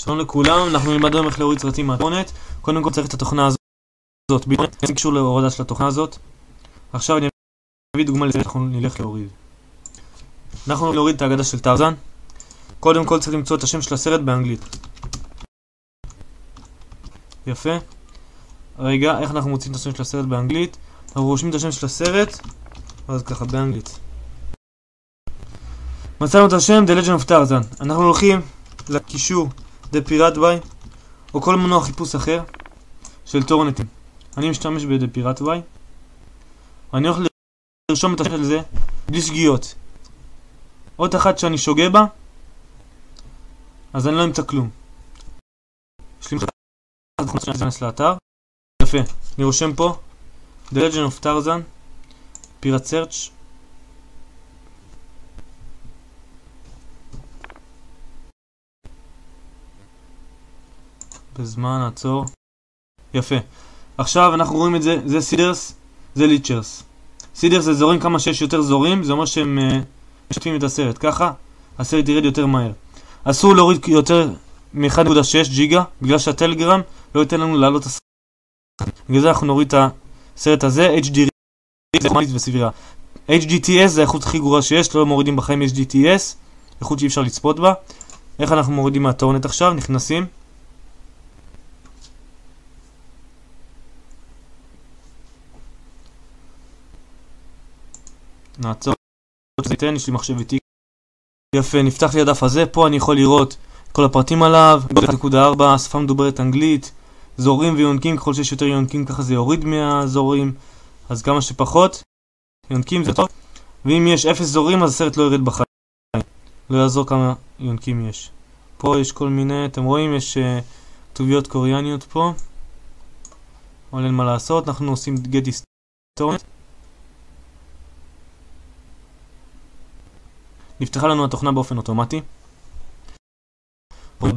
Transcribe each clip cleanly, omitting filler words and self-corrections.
שלום לכולם, אנחנו נלמד היום איך להוריד סרטים מהטורנט. קודם כל צריך את התוכנה הזאת, זה קשור להורדה של התוכנה הזאת. עכשיו אני אביא דוגמה לזה, אנחנו נלך להוריד. אנחנו נוריד את האגדה של טרזן. קודם כל צריך למצוא את השם של הסרט באנגלית. יפה. רגע, איך אנחנו מוצאים את השם של הסרט באנגלית? אנחנו רושמים את השם של הסרט, אז ככה באנגלית. מצאנו את השם The Legend of Tarzan. אנחנו הולכים לקישור The Pirate Bay או כל מנוע חיפוש אחר של טורנטים. אני משתמש ב-The Pirate Bay. אני הולך לרשום את השם של זה בלי שגיאות. עוד אחת שאני שוגה בה, אז אני לא אמצא כלום. יש לי מחדש לאתר. יפה, אני רושם פה The Legend of Tarzan Pirate Search. בזמן עצור. יפה. עכשיו אנחנו רואים את זה, זה סידרס, זה ליצ'רס. סידרס זה זורים, כמה שיש יותר זורים, זה אומר שהם משתפים את הסרט. ככה הסרט ירד יותר מהר. אסור להוריד יותר מ-1.6 ג'יגה, בגלל שהטלגרם לא ייתן לנו לעלות את הסרט. בגלל זה אנחנו נוריד את הסרט הזה. HD זה חומלית וסבירה. HDTS זה האיכות הכי גרועה שיש, לא מורידים בחיים HDTS, איכות שאי אפשר לצפות בה. איך אנחנו מורידים מהטורנט עכשיו? נכנסים. נעצור, יש לי מחשב איתי. יפה, נפתח לי הדף הזה, פה אני יכול לראות כל הפרטים עליו. 1.4, שפה מדוברת אנגלית, זורים ויונקים, ככל שיש יותר יונקים ככה זה יוריד מהזורים, אז כמה שפחות יונקים זה טוב. ואם יש 0 זורים אז הסרט לא ירד בחיים, לא יעזור כמה יונקים יש. פה יש כל מיני, אתם רואים, יש כתוביות קוריאניות פה, אבל אין מה לעשות. אנחנו עושים get torrent. נפתחה לנו התוכנה באופן אוטומטי.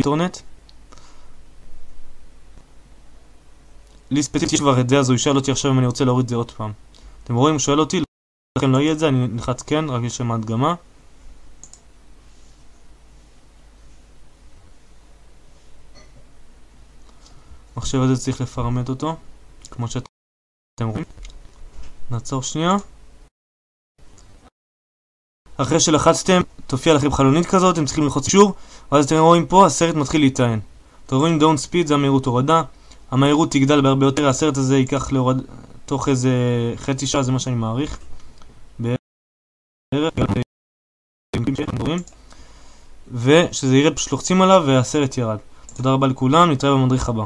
טורנט. לי ספציפית יש כבר את זה, אז הוא ישאל אותי עכשיו אם אני רוצה להוריד את זה עוד פעם. אתם רואים, הוא שואל אותי, לכן לא יהיה את זה, אני נלחץ כן, רק יש שם הדגמה. המחשב הזה צריך לפרמט אותו, כמו שאתם רואים. נעצור שנייה. אחרי שלחצתם, תופיע לכם חלונית כזאת, אתם צריכים ללחוץ אישור, ואז אתם רואים פה, הסרט מתחיל להיטען. אתם רואים דאון ספיד, זה המהירות הורדה. המהירות תגדל בהרבה יותר, הסרט הזה ייקח להורד תוך איזה חצי שעה, זה מה שאני מעריך. ושזה ירד פשוט לוחצים עליו והסרט ירד. תודה רבה לכולם, נתראה במדריך הבא.